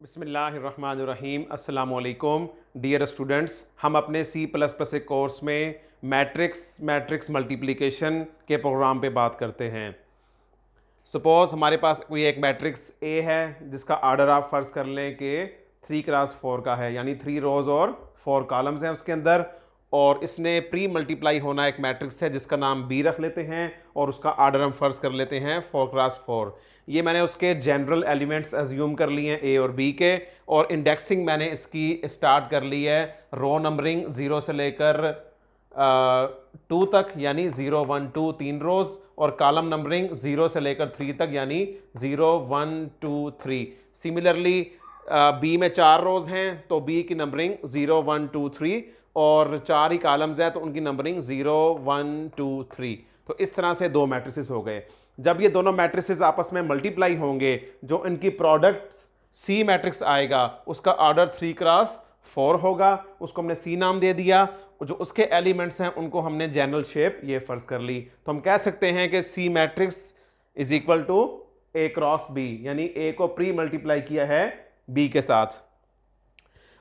बिस्मिल्लाहिर्रहमानिर्रहीम अस्सलामुअलैकुम dear students. हम अपने C++ एक कोर्स में मैट्रिक्स मल्टीप्लिकेशन के प्रोग्राम पे बात करते हैं। सपोज़ हमारे पास कोई एक मैट्रिक्स ए है जिसका आर्डर आप फ़र्ज़ कर लें कि 3x4 का है, यानी 3 रोज़ और 4 कॉलम्स हैं उसके अंदर, और इसने प्री मल्टीप्लाई होना एक मैट्रिक्स है जिसका नाम बी रख लेते हैं और उसका आर्डर हम फ़र्ज़ कर लेते हैं 4x4। ये मैंने उसके जनरल एलिमेंट्स एज्यूम कर लिए हैं ए और बी के, और इंडेक्सिंग मैंने इसकी स्टार्ट कर ली है रो नंबरिंग 0 से लेकर 2 तक, यानी 0 1 2 3 रोज, और कॉलम नंबरिंग 0 से लेकर 3 तक, यानी 0 1 2 3। सिमिलरली बी में 4 रोज हैं तो बी की नंबरिंग 0 1 2 3, और 4 ही कॉलम्स हैं तो उनकी नंबरिंग 0 1 2 3। तो इस तरह से दो मैट्रिसेस हो गए। जब ये दोनों मैट्रिसेस आपस में मल्टीप्लाई होंगे, जो इनकी प्रोडक्ट सी मैट्रिक्स आएगा उसका ऑर्डर 3x4 होगा, उसको हमने सी नाम दे दिया। जो उसके एलिमेंट्स हैं उनको हमने जनरल शेप ये फर्ज कर ली। तो हम कह सकते हैं कि C matrix is equal to A cross B, यानी ए को प्री मल्टीप्लाई किया है बी के साथ।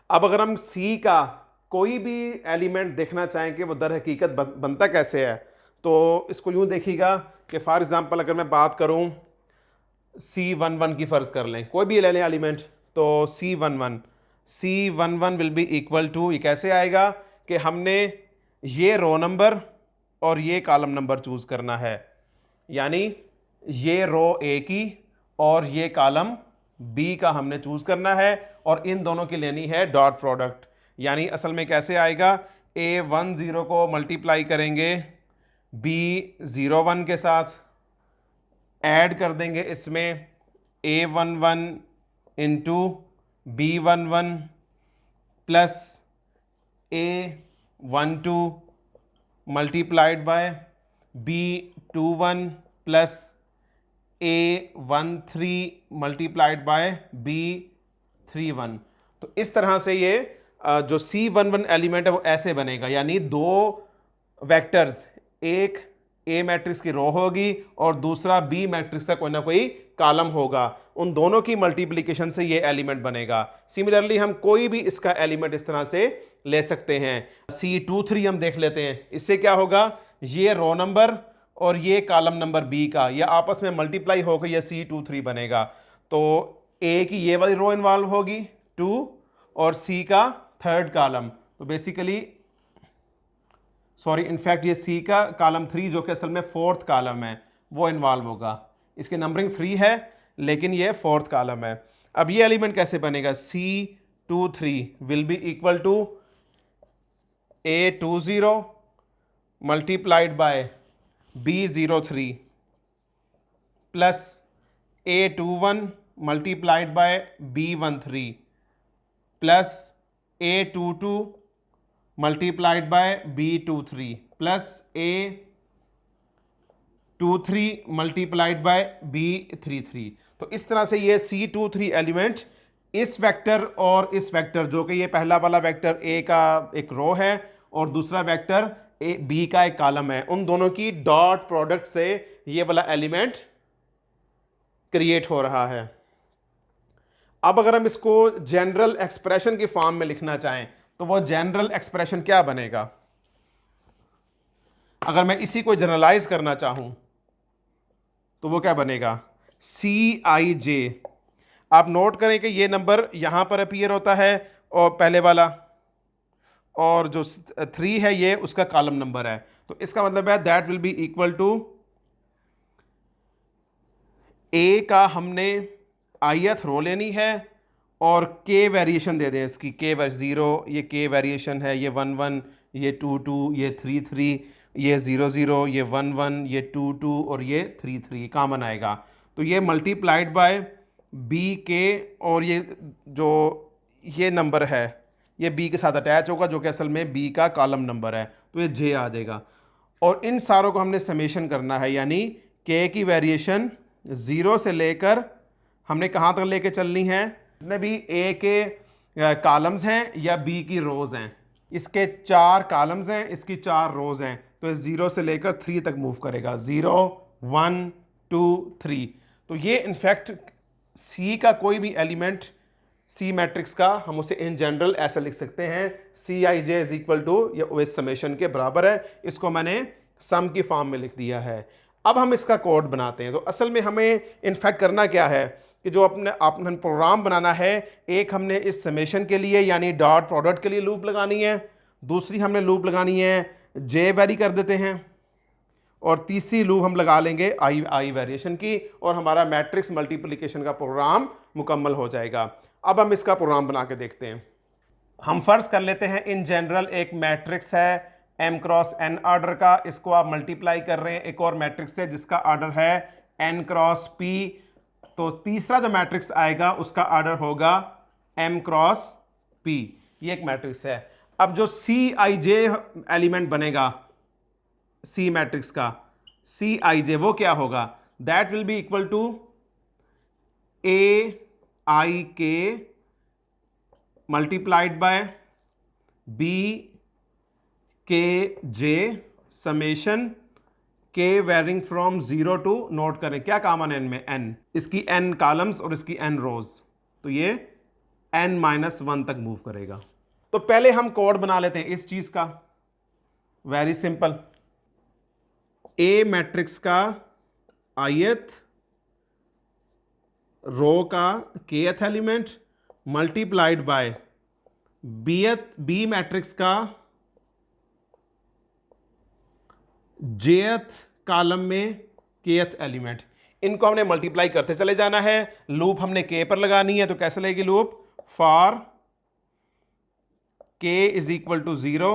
अब अगर हम सी का कोई भी एलिमेंट देखना चाहें कि वो दर हकीकत बनता कैसे है, तो इसको यूं देखिएगा कि फॉर एग्जांपल अगर मैं बात करूं C11 की फ़र्ज़ कर लें, कोई भी ले लें एलिमेंट, तो C11 will be equal to, ये कैसे आएगा कि हमने ये रो नंबर और ये कॉलम नंबर चूज़ करना है, यानी ये रो ए की और ये कॉलम बी का हमने चूज़ करना है, और इन दोनों की लेनी है डॉट प्रोडक्ट। यानी असल में कैसे आएगा, A10 को मल्टीप्लाई करेंगे B01 के साथ, ऐड कर देंगे इसमें A11 into B11 plus A12 multiplied by B21 plus A13 multiplied by B31। तो इस तरह से ये जो C11 एलिमेंट है वो ऐसे बनेगा, यानी दो वेक्टर्स, एक ए मैट्रिक्स की रो होगी और दूसरा बी मैट्रिक्स का कोई ना कोई कॉलम होगा, उन दोनों की मल्टीप्लिकेशन से ये एलिमेंट बनेगा। सिमिलरली हम कोई भी इसका एलिमेंट इस तरह से ले सकते हैं। C23 हम देख लेते हैं, इससे क्या होगा, ये रो नंबर और ये कॉलम नंबर बी का ये आपस में मल्टीप्लाई होकर ये C23 बनेगा। तो ए की ये वाली रो इन्वॉल्व होगी 2, और सी का थर्ड कॉलम, तो बेसिकली इनफैक्ट ये सी का कॉलम 3 जो कि असल में फोर्थ कॉलम है वो इन्वॉल्व होगा। इसके नंबरिंग 3 है लेकिन ये फोर्थ कॉलम है। अब ये एलिमेंट कैसे बनेगा, C23 will be equal to A20 multiplied by B03 plus A21 multiplied by B13 plus A22 multiplied by B23 plus A23 multiplied by B33। तो इस तरह से ये C23 एलिमेंट इस वेक्टर और इस वेक्टर, जो कि ये पहला वाला वेक्टर A का एक रो है और दूसरा वेक्टर B का एक कॉलम है, उन दोनों की डॉट प्रोडक्ट से ये वाला एलिमेंट क्रिएट हो रहा है। अब अगर हम इसको जनरल एक्सप्रेशन की फॉर्म में लिखना चाहें तो वो जनरल एक्सप्रेशन क्या बनेगा, अगर मैं इसी को जनरलाइज करना चाहूं तो वो क्या बनेगा, CIJ। आप नोट करें कि ये नंबर यहां पर अपीयर होता है और पहले वाला, और जो 3 है ये उसका कॉलम नंबर है। तो इसका मतलब है that will be equal to A का हमने ith रो लेनी है और के वेरिएशन दे दें इसकी, के 0 ये के वेरिएशन है, ये 1 1 ये 2 2 ये 3 3 ये 0 0 ये 1 1 ये 2 2 और ये 3 3 कॉमन आएगा। तो ये मल्टीप्लाइड बाय बी के, और ये जो ये नंबर है ये बी के साथ अटैच होगा जो कि असल में बी का कॉलम नंबर है, तो ये जे आ जाएगा। और इन सारों को हमने समेशन करना है, यानी के की वेरिएशन 0 से लेकर हमने कहाँ तक लेके चलनी है, जितने भी ए के कॉलम्स हैं या बी की रोज हैं, इसके 4 कॉलम्स हैं, इसकी 4 रोज हैं, तो 0 से लेकर 3 तक मूव करेगा, 0 1 2 3। तो ये इनफैक्ट सी का कोई भी एलिमेंट सी मैट्रिक्स का हम उसे इन जनरल ऐसा लिख सकते हैं, C I J is equal to, ये ओएस समेशन के बराबर है, इसको मैंने सम की फॉर्म में लिख दिया है। अब हम इसका कोड बनाते हैं। तो असल में हमें इनफैक्ट करना क्या है कि जो अपने प्रोग्राम बनाना है, एक हमने इस समेशन के लिए यानी डॉट प्रोडक्ट के लिए लूप लगानी है, दूसरी हमने लूप लगानी है जे वेरी कर देते हैं, और तीसरी लूप हम लगा लेंगे आई वेरिएशन की, और हमारा मैट्रिक्स मल्टीप्लिकेशन का प्रोग्राम मुकम्मल हो जाएगा। अब हम इसका प्रोग्राम बना के देखते हैं। हम फर्ज कर लेते हैं इन जनरल एक मैट्रिक्स है m क्रॉस n ऑर्डर का, इसको आप मल्टीप्लाई कर रहे हैं एक और मैट्रिक्स से जिसका ऑर्डर है n क्रॉस p, तो तीसरा जो मैट्रिक्स आएगा उसका ऑर्डर होगा m क्रॉस p। ये एक मैट्रिक्स है। अब जो सी आई जे एलिमेंट बनेगा सी मैट्रिक्स का, सी आई जे वो क्या होगा, that will be equal to A I K multiplied by B K J summation K varying from 0 to, note करें क्या कॉमन एन में, एन, इसकी एन कॉलम्स और इसकी एन रोज, तो ये n-1 तक मूव करेगा। तो पहले हम कोड बना लेते हैं इस चीज का, वेरी सिंपल। ए मैट्रिक्स का ith रो का kth element multiplied by B matrix का jth कॉलम में kth एलिमेंट, इनको हमने मल्टीप्लाई करते चले जाना है। लूप हमने k पर लगानी है, तो कैसे लगेगी loop, for k is equal to 0,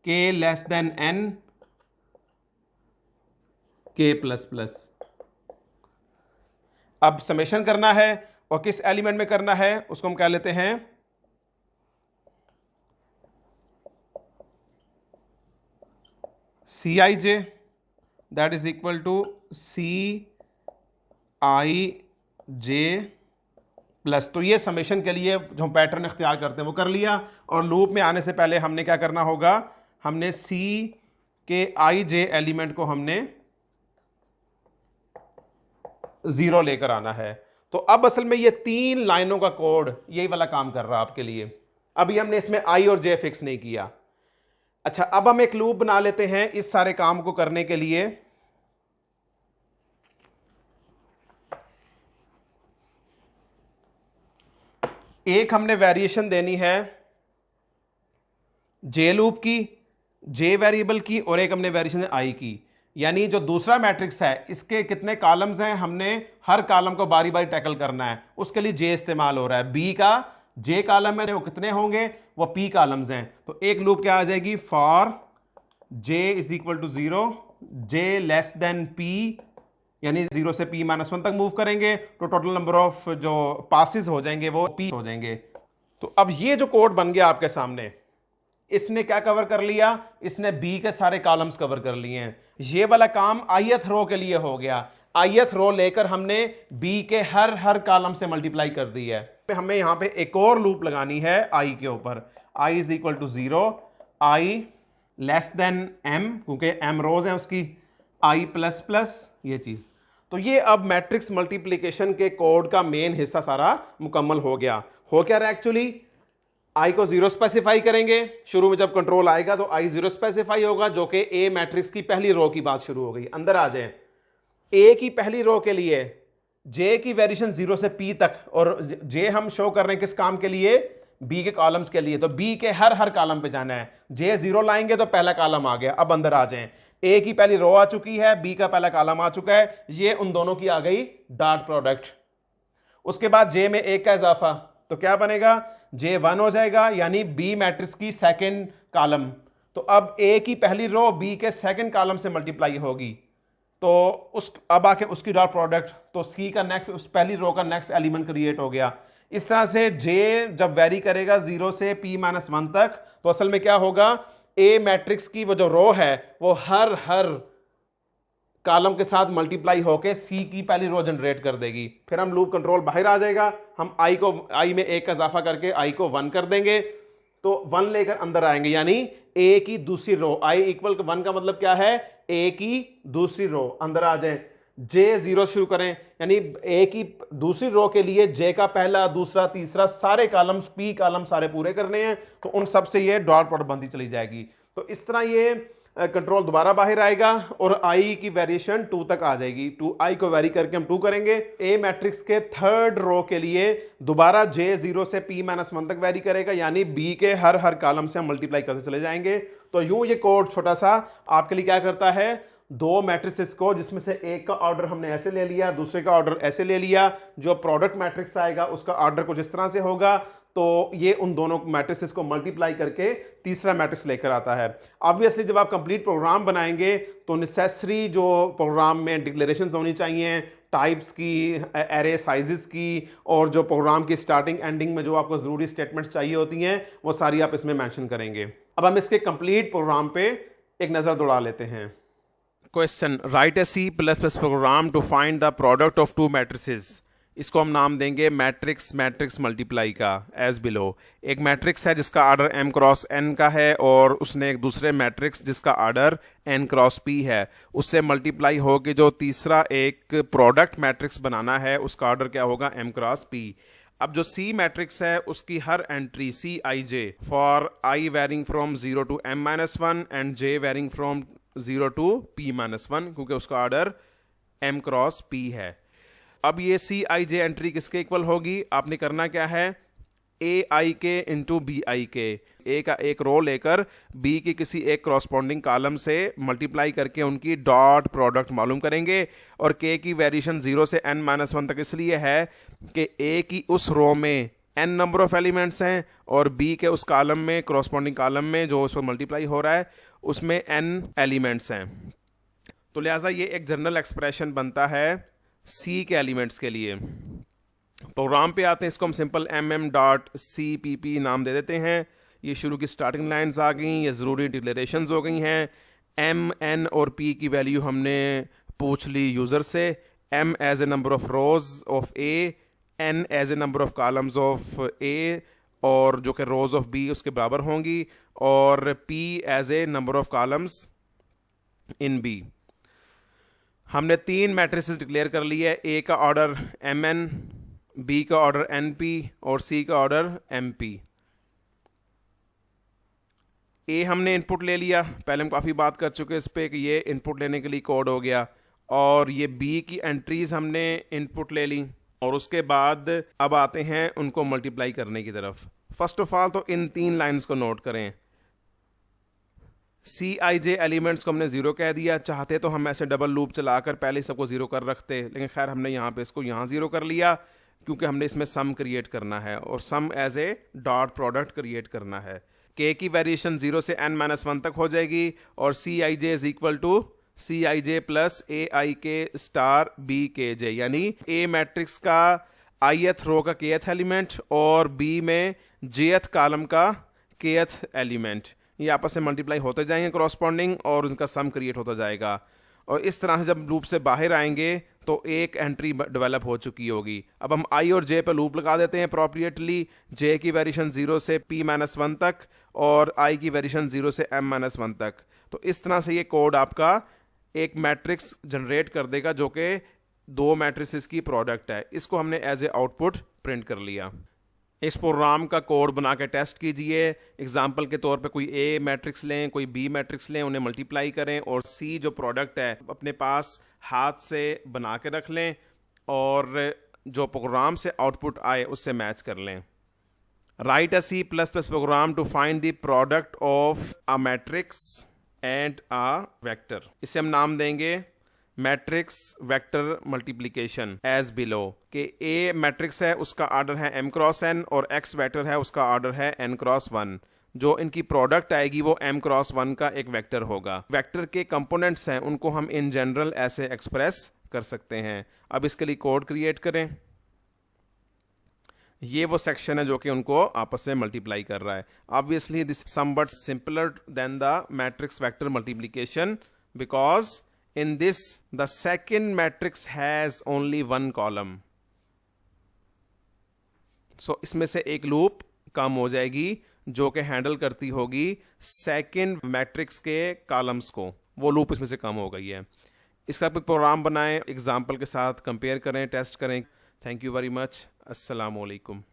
k less than n, k plus plus. अब समेशन करना है और किस एलिमेंट में करना है उसको हम कह लेते हैं C I J, that is equal to C I J plus. तो ये समेशन के लिए जो हम पैटर्न इख्तियार करते हैं वो कर लिया, और लूप में आने से पहले हमने क्या करना होगा, हमने सी के आई जे एलिमेंट को हमने 0 लेकर आना है। तो अब असल में ये 3 लाइनों का कोड यही वाला काम कर रहा है आपके लिए। अभी हमने इसमें आई और जे फिक्स नहीं किया। अच्छा, अब हम एक लूप बना लेते हैं इस सारे काम को करने के लिए। एक हमने वेरिएशन देनी है जे लूप की, जे वेरिएबल की, और एक हमने वेरिएशन आई की। यानी जो दूसरा मैट्रिक्स है इसके कितने कॉलम्स हैं, हमने हर कॉलम को बारी बारी टैकल करना है, उसके लिए जे इस्तेमाल हो रहा है। बी का जे कॉलम में वो कितने होंगे, वो पी कॉलम्स हैं। तो एक लूप क्या आ जाएगी, for J is equal to 0, J less than P, यानी 0 से p-1 तक मूव करेंगे, तो टोटल नंबर ऑफ जो पासिस हो जाएंगे वो p हो जाएंगे। तो अब ये जो कोड बन गया आपके सामने, इसने क्या कवर कर लिया, इसने b के सारे कॉलम्स कवर कर लिए हैं। ये वाला काम ith रो के लिए हो गया। ith रो लेकर हमने b के हर कॉलम से मल्टीप्लाई कर दी है। हमें यहां पे एक और लूप लगानी है i के ऊपर, i is equal to 0, i less than m, क्योंकि m रोज है उसकी, i प्लस प्लस, ये चीज। तो ये अब मैट्रिक्स मल्टीप्लिकेशन के कोड का मेन हिस्सा सारा मुकम्मल हो गया। हो क्या रहा एक्चुअली, i को 0 स्पेसिफाई करेंगे, शुरू में जब कंट्रोल आएगा तो i 0 स्पेसिफाई होगा, जो कि a मैट्रिक्स की पहली रो की बात शुरू हो गई। अंदर आ जाए, a की पहली रो के लिए j की वेरिएशन 0 से p तक, और j हम शो कर रहे हैं किस काम के लिए, b के कॉलम्स के लिए। तो b के हर कॉलम पे जाना है, j 0 लाएंगे तो पहला कॉलम आ गया। अब अंदर आ जाएं, a की पहली रो आ चुकी है, b का पहला कॉलम आ चुका है, ये उन दोनों की आ गई डॉट प्रोडक्ट। उसके बाद j में 1 का इजाफा, तो क्या बनेगा, j 1 हो जाएगा, यानी b मैट्रिक्स की सेकंड कॉलम। तो अब a की पहली रो b के सेकंड कॉलम से मल्टीप्लाई होगी, तो उस अब आके उसकी डॉट प्रोडक्ट, तो c का नेक्स्ट, उस पहली रो का नेक्स्ट एलिमेंट क्रिएट हो गया। इस तरह से j जब वेरी करेगा 0 से p-1 तक, तो असल में क्या होगा, a मैट्रिक्स की वो जो रो है वो हर कॉलम के साथ मल्टीप्लाई होके c की पहली रो जनरेट कर देगी। फिर हम लूप कंट्रोल बाहर आ जाएगा, हम i में 1 का इजाफा करके i को 1 कर देंगे, तो 1 लेकर अंदर आएंगे, यानी a की दूसरी रो, i इक्वल 1 का मतलब क्या है, a की दूसरी रो। अंदर आ जाए, जे जीरो शुरू करें, यानी ए की दूसरी रो के लिए जे का पहला, दूसरा, तीसरा सारे कॉलम्स, पी कॉलम सारे पूरे करने हैं, तो उन सब से ये डॉट प्रोडक्ट बनती चली जाएगी। तो इस तरह ये कंट्रोल दोबारा बाहर आएगा और आई की वेरिएशन 2 तक आ जाएगी। 2 आई को वेरी करके हम 2 करेंगे। ए मैट्रिक्स के थर्ड रो के लिए दोबारा जे जीरो से पी माइनस 1 तक वेरी करेगा, यानी बी के हर कॉलम से हम मल्टीप्लाई करते चले जाएंगे। तो यूं ये कोड छोटा सा आपके लिए क्या करता है, दो मैट्रिसेस को, जिसमें से एक का ऑर्डर हमने ऐसे ले लिया, दूसरे का ऑर्डर ऐसे ले लिया, जो प्रोडक्ट मैट्रिक्स आएगा उसका ऑर्डर कुछ इस तरह से होगा, तो ये उन दोनों मैट्रिसेस को मल्टीप्लाई करके तीसरा मैट्रिक्स लेकर आता है। ऑब्वियसली जब आप कंप्लीट प्रोग्राम बनाएंगे तो नेसेसरी जो प्रोग्राम में डिक्लेरेशंस होनी चाहिए, टाइप्स की, एरे साइजेस की, और जो प्रोग्राम की स्टार्टिंग एंडिंग में जो आपको ज़रूरी स्टेटमेंट्स चाहिए होती हैं, वो सारी आप इसमें मेंशन करेंगे। अब हम इसके कंप्लीट प्रोग्राम पे एक नज़र दौड़ा लेते हैं। Question, write a C plus plus program to find the product of two matrices. इसको हम नाम देंगे मैट्रिक्स मैट्रिक्स मल्टीप्लाई का, एज बिलो। एक मैट्रिक्स है जिसका आर्डर m क्रॉस n का है, और उसने एक दूसरे मैट्रिक्स जिसका आर्डर n क्रॉस p है, उससे मल्टीप्लाई होकर जो तीसरा एक प्रोडक्ट मैट्रिक्स बनाना है उसका आर्डर क्या होगा, m क्रॉस p। अब जो C मैट्रिक्स है उसकी हर entry C I J for i varying from 0 to m-1 and j varying from 0 to p-1, क्योंकि उसका आर्डर m क्रॉस p है। अब ये सी आई जे एंट्री किसके इक्वल होगी, आपने करना क्या है, ए आई के इंटू बी आई के, ए का एक रो लेकर बी की किसी एक करॉस्पॉन्डिंग कॉलम से मल्टीप्लाई करके उनकी डॉट प्रोडक्ट मालूम करेंगे। और के की वेरिएशन 0 से n-1 तक इसलिए है कि ए की उस रो में n नंबर ऑफ एलिमेंट्स हैं और बी के उस कॉलम में, करॉस्पॉन्डिंग कॉलम में जो उसको मल्टीप्लाई हो रहा है, उसमें n एलिमेंट्स हैं। तो लिहाजा ये एक जनरल एक्सप्रेशन बनता है सी के एलिमेंट्स के लिए। प्रोग्राम पे आते हैं, इसको हम सिंपल mm.cpp नाम दे देते हैं। ये शुरू की स्टार्टिंग लाइंस आ गई, ये ज़रूरी डिक्लेरेशंस हो गई हैं। m, n और p की वैल्यू हमने पूछ ली यूज़र से। m as a number of rows of a, n as a number of columns of a, और जो कि रोज ऑफ b उसके बराबर होंगी, और p as a number of columns in b। हमने 3 मैट्रिसेस डिक्लेयर कर लिए, ए का ऑर्डर mn, बी का ऑर्डर np और सी का ऑर्डर mp। ए हमने इनपुट ले लिया, पहले हम काफ़ी बात कर चुके हैं इस पर कि ये इनपुट लेने के लिए कोड हो गया, और ये बी की एंट्रीज हमने इनपुट ले ली, और उसके बाद अब आते हैं उनको मल्टीप्लाई करने की तरफ। फर्स्ट ऑफ ऑल तो इन 3 लाइंस को नोट करें। सी आई जे एलिमेंट्स को हमने 0 कह दिया, चाहते तो हम ऐसे डबल लूप चलाकर पहले सबको 0 कर रखते, लेकिन खैर हमने यहाँ पे इसको यहाँ 0 कर लिया क्योंकि हमने इसमें सम क्रिएट करना है, और sum as a dot product create करना है। के की वेरिएशन 0 से n-1 तक हो जाएगी, और C I J is equal to C I J plus A I K star B K जे, यानी ए मैट्रिक्स का ith रो का kth एलिमेंट और बी में jth कॉलम का kth एलिमेंट, ये आपस में मल्टीप्लाई होते जाएंगे करॉस्पॉन्डिंग, और उनका सम क्रिएट होता जाएगा। और इस तरह से जब लूप से बाहर आएंगे तो एक एंट्री डेवलप हो चुकी होगी। अब हम आई और जे पे लूप लगा देते हैं अप्रोप्रिएटली। जे की वेरिएशन 0 से p-1 तक, और आई की वेरिएशन 0 से m-1 तक। तो इस तरह से ये कोड आपका एक मैट्रिक्स जनरेट कर देगा जो कि 2 मैट्रिसेस की प्रोडक्ट है। इसको हमने एज ए आउटपुट प्रिंट कर लिया। इस प्रोग्राम का कोड बना के टेस्ट कीजिए। एग्जाम्पल के तौर पे कोई ए मैट्रिक्स लें, कोई बी मैट्रिक्स लें, उन्हें मल्टीप्लाई करें, और सी जो प्रोडक्ट है अपने पास हाथ से बना के रख लें, और जो प्रोग्राम से आउटपुट आए उससे मैच कर लें। Write a C plus plus program to find the product of a matrix and a vector. इसे हम नाम देंगे matrix vector multiplication as below. कि ए मैट्रिक्स है उसका ऑर्डर है m क्रॉस n, और x वेक्टर है उसका ऑर्डर है n क्रॉस 1। जो इनकी प्रोडक्ट आएगी वो m क्रॉस 1 का एक वेक्टर होगा। वेक्टर के कंपोनेंट्स हैं उनको हम इन जनरल ऐसे एक्सप्रेस कर सकते हैं। अब इसके लिए कोड क्रिएट करें। ये वो सेक्शन है जो कि उनको आपस में मल्टीप्लाई कर रहा है। Obviously this somewhat simpler than the matrix vector multiplication, because in this the second matrix has only one column, so इसमें से एक लूप कम हो जाएगी जो कि हैंडल करती होगी सेकंड मैट्रिक्स के कॉलम्स को, वो लूप इसमें से कम हो गई है। इसका कोई प्रोग्राम बनाएं, एग्जाम्पल के साथ कंपेयर करें, टेस्ट करें। Thank you very much. अस्सलाम वालेकुम।